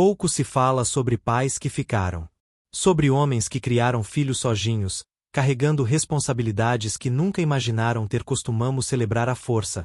Pouco se fala sobre pais que ficaram. Sobre homens que criaram filhos sozinhos, carregando responsabilidades que nunca imaginaram ter. Costumamos celebrar a força,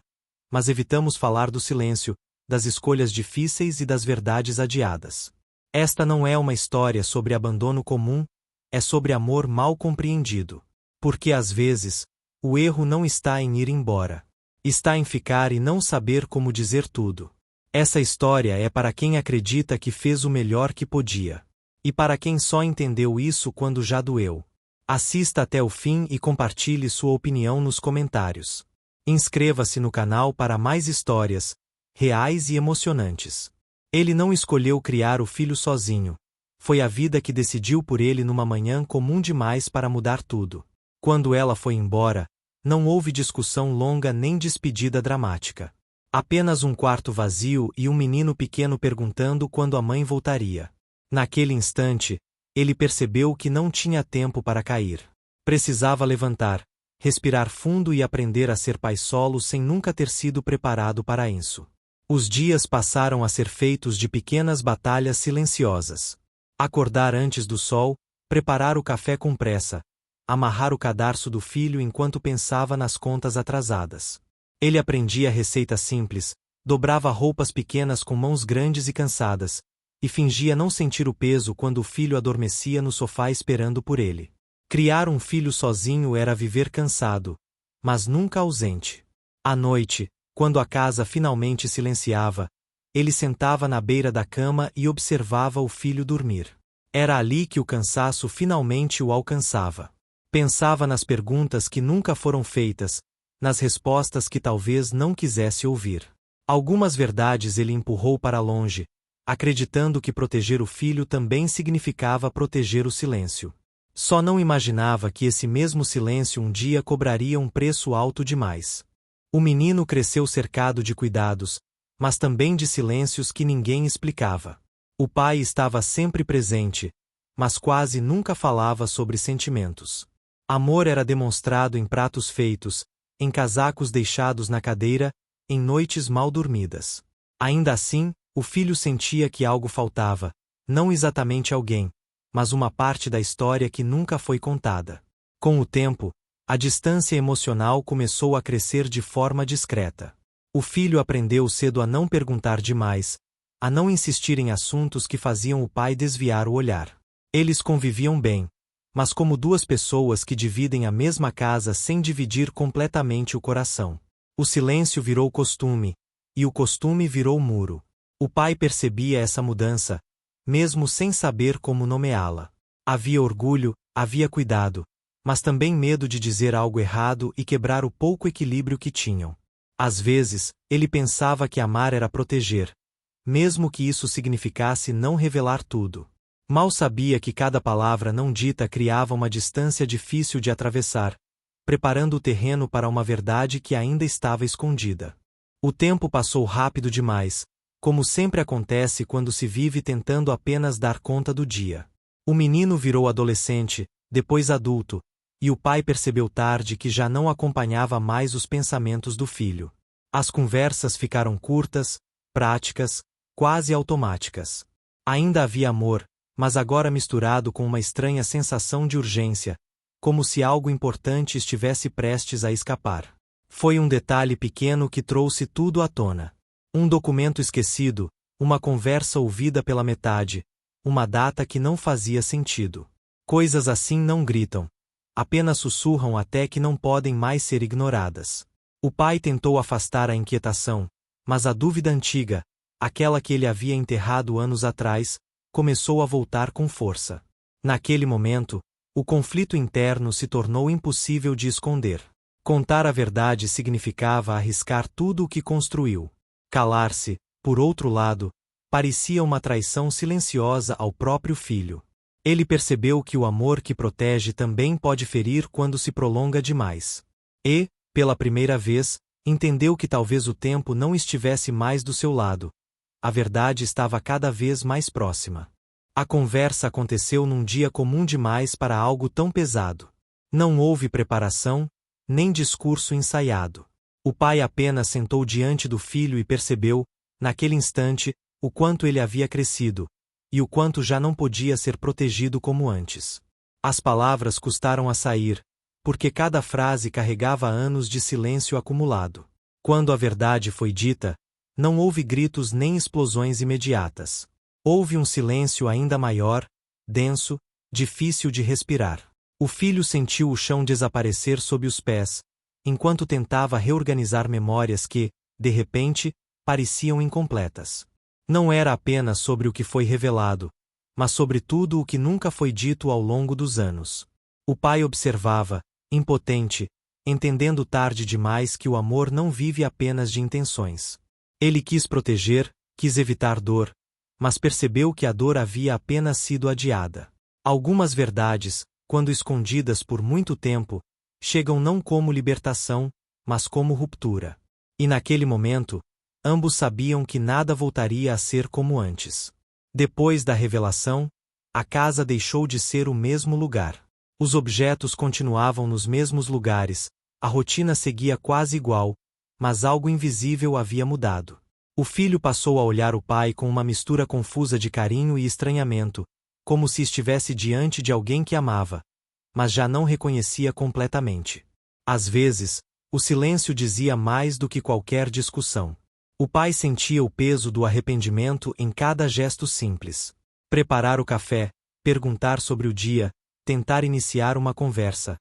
mas evitamos falar do silêncio, das escolhas difíceis e das verdades adiadas. Esta não é uma história sobre abandono comum, é sobre amor mal compreendido. Porque às vezes, o erro não está em ir embora. Está em ficar e não saber como dizer tudo. Essa história é para quem acredita que fez o melhor que podia. E para quem só entendeu isso quando já doeu. Assista até o fim e compartilhe sua opinião nos comentários. Inscreva-se no canal para mais histórias, reais e emocionantes. Ele não escolheu criar o filho sozinho. Foi a vida que decidiu por ele numa manhã comum demais para mudar tudo. Quando ela foi embora, não houve discussão longa nem despedida dramática. Apenas um quarto vazio e um menino pequeno perguntando quando a mãe voltaria. Naquele instante, ele percebeu que não tinha tempo para cair. Precisava levantar, respirar fundo e aprender a ser pai solo sem nunca ter sido preparado para isso. Os dias passaram a ser feitos de pequenas batalhas silenciosas. Acordar antes do sol, preparar o café com pressa, amarrar o cadarço do filho enquanto pensava nas contas atrasadas. Ele aprendia receitas simples, dobrava roupas pequenas com mãos grandes e cansadas, e fingia não sentir o peso quando o filho adormecia no sofá esperando por ele. Criar um filho sozinho era viver cansado, mas nunca ausente. À noite, quando a casa finalmente silenciava, ele sentava na beira da cama e observava o filho dormir. Era ali que o cansaço finalmente o alcançava. Pensava nas perguntas que nunca foram feitas, nas respostas que talvez não quisesse ouvir. Algumas verdades ele empurrou para longe, acreditando que proteger o filho também significava proteger o silêncio. Só não imaginava que esse mesmo silêncio um dia cobraria um preço alto demais. O menino cresceu cercado de cuidados, mas também de silêncios que ninguém explicava. O pai estava sempre presente, mas quase nunca falava sobre sentimentos. Amor era demonstrado em pratos feitos, em casacos deixados na cadeira, em noites mal dormidas. Ainda assim, o filho sentia que algo faltava, não exatamente alguém, mas uma parte da história que nunca foi contada. Com o tempo, a distância emocional começou a crescer de forma discreta. O filho aprendeu cedo a não perguntar demais, a não insistir em assuntos que faziam o pai desviar o olhar. Eles conviviam bem, mas como duas pessoas que dividem a mesma casa sem dividir completamente o coração. O silêncio virou costume, e o costume virou muro. O pai percebia essa mudança, mesmo sem saber como nomeá-la. Havia orgulho, havia cuidado, mas também medo de dizer algo errado e quebrar o pouco equilíbrio que tinham. Às vezes, ele pensava que amar era proteger, mesmo que isso significasse não revelar tudo. Mal sabia que cada palavra não dita criava uma distância difícil de atravessar, preparando o terreno para uma verdade que ainda estava escondida. O tempo passou rápido demais, como sempre acontece quando se vive tentando apenas dar conta do dia. O menino virou adolescente, depois adulto, e o pai percebeu tarde que já não acompanhava mais os pensamentos do filho. As conversas ficaram curtas, práticas, quase automáticas. Ainda havia amor, mas agora misturado com uma estranha sensação de urgência, como se algo importante estivesse prestes a escapar. Foi um detalhe pequeno que trouxe tudo à tona. Um documento esquecido, uma conversa ouvida pela metade, uma data que não fazia sentido. Coisas assim não gritam, apenas sussurram até que não podem mais ser ignoradas. O pai tentou afastar a inquietação, mas a dúvida antiga, aquela que ele havia enterrado anos atrás, começou a voltar com força. Naquele momento, o conflito interno se tornou impossível de esconder. Contar a verdade significava arriscar tudo o que construiu. Calar-se, por outro lado, parecia uma traição silenciosa ao próprio filho. Ele percebeu que o amor que protege também pode ferir quando se prolonga demais. E, pela primeira vez, entendeu que talvez o tempo não estivesse mais do seu lado. A verdade estava cada vez mais próxima. A conversa aconteceu num dia comum demais para algo tão pesado. Não houve preparação, nem discurso ensaiado. O pai apenas sentou diante do filho e percebeu, naquele instante, o quanto ele havia crescido, e o quanto já não podia ser protegido como antes. As palavras custaram a sair, porque cada frase carregava anos de silêncio acumulado. Quando a verdade foi dita, não houve gritos nem explosões imediatas. Houve um silêncio ainda maior, denso, difícil de respirar. O filho sentiu o chão desaparecer sob os pés, enquanto tentava reorganizar memórias que, de repente, pareciam incompletas. Não era apenas sobre o que foi revelado, mas sobre tudo o que nunca foi dito ao longo dos anos. O pai observava, impotente, entendendo tarde demais que o amor não vive apenas de intenções. Ele quis proteger, quis evitar dor, mas percebeu que a dor havia apenas sido adiada. Algumas verdades, quando escondidas por muito tempo, chegam não como libertação, mas como ruptura. E naquele momento, ambos sabiam que nada voltaria a ser como antes. Depois da revelação, a casa deixou de ser o mesmo lugar. Os objetos continuavam nos mesmos lugares, a rotina seguia quase igual, mas algo invisível havia mudado. O filho passou a olhar o pai com uma mistura confusa de carinho e estranhamento, como se estivesse diante de alguém que amava, mas já não reconhecia completamente. Às vezes, o silêncio dizia mais do que qualquer discussão. O pai sentia o peso do arrependimento em cada gesto simples. Preparar o café, perguntar sobre o dia, tentar iniciar uma conversa.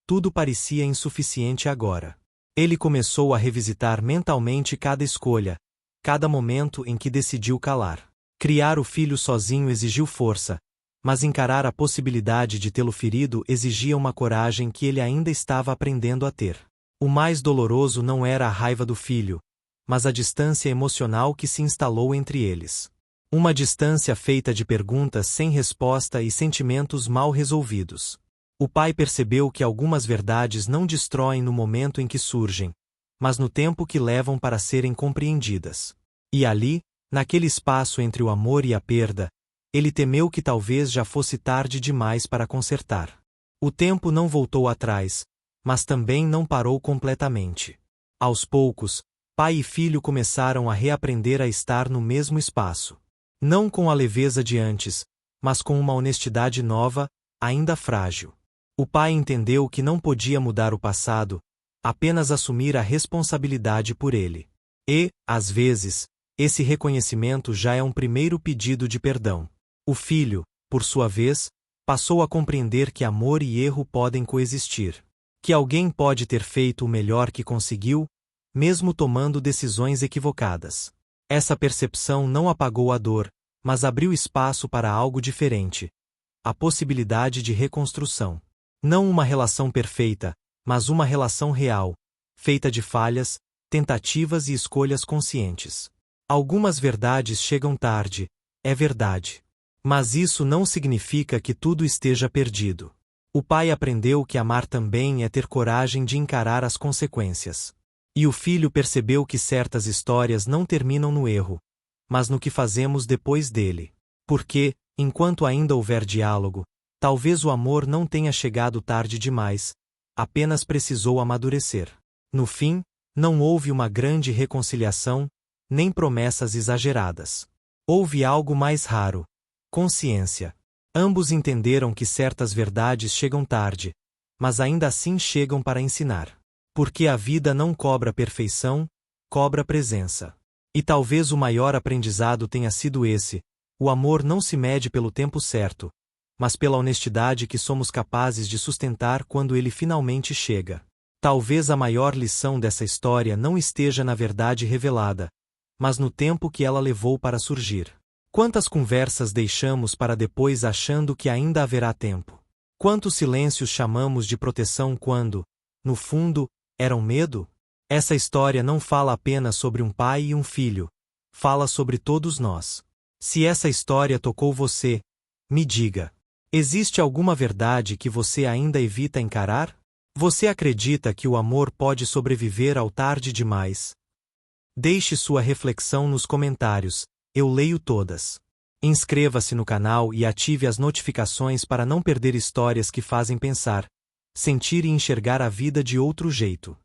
Tudo parecia insuficiente agora. Ele começou a revisitar mentalmente cada escolha, cada momento em que decidiu calar. Criar o filho sozinho exigiu força, mas encarar a possibilidade de tê-lo ferido exigia uma coragem que ele ainda estava aprendendo a ter. O mais doloroso não era a raiva do filho, mas a distância emocional que se instalou entre eles. Uma distância feita de perguntas sem resposta e sentimentos mal resolvidos. O pai percebeu que algumas verdades não destroem no momento em que surgem, mas no tempo que levam para serem compreendidas. E ali, naquele espaço entre o amor e a perda, ele temeu que talvez já fosse tarde demais para consertar. O tempo não voltou atrás, mas também não parou completamente. Aos poucos, pai e filho começaram a reaprender a estar no mesmo espaço. Não com a leveza de antes, mas com uma honestidade nova, ainda frágil. O pai entendeu que não podia mudar o passado, apenas assumir a responsabilidade por ele. E, às vezes, esse reconhecimento já é um primeiro pedido de perdão. O filho, por sua vez, passou a compreender que amor e erro podem coexistir. Que alguém pode ter feito o melhor que conseguiu, mesmo tomando decisões equivocadas. Essa percepção não apagou a dor, mas abriu espaço para algo diferente. A possibilidade de reconstrução. Não uma relação perfeita, mas uma relação real, feita de falhas, tentativas e escolhas conscientes. Algumas verdades chegam tarde, é verdade. Mas isso não significa que tudo esteja perdido. O pai aprendeu que amar também é ter coragem de encarar as consequências. E o filho percebeu que certas histórias não terminam no erro, mas no que fazemos depois dele. Porque, enquanto ainda houver diálogo, talvez o amor não tenha chegado tarde demais, apenas precisou amadurecer. No fim, não houve uma grande reconciliação, nem promessas exageradas. Houve algo mais raro: consciência. Ambos entenderam que certas verdades chegam tarde, mas ainda assim chegam para ensinar. Porque a vida não cobra perfeição, cobra presença. E talvez o maior aprendizado tenha sido esse: o amor não se mede pelo tempo certo, mas pela honestidade que somos capazes de sustentar quando ele finalmente chega. Talvez a maior lição dessa história não esteja na verdade revelada, mas no tempo que ela levou para surgir. Quantas conversas deixamos para depois achando que ainda haverá tempo? Quantos silêncios chamamos de proteção quando, no fundo, eram medo? Essa história não fala apenas sobre um pai e um filho, fala sobre todos nós. Se essa história tocou você, me diga. Existe alguma verdade que você ainda evita encarar? Você acredita que o amor pode sobreviver ao tarde demais? Deixe sua reflexão nos comentários, eu leio todas. Inscreva-se no canal e ative as notificações para não perder histórias que fazem pensar, sentir e enxergar a vida de outro jeito.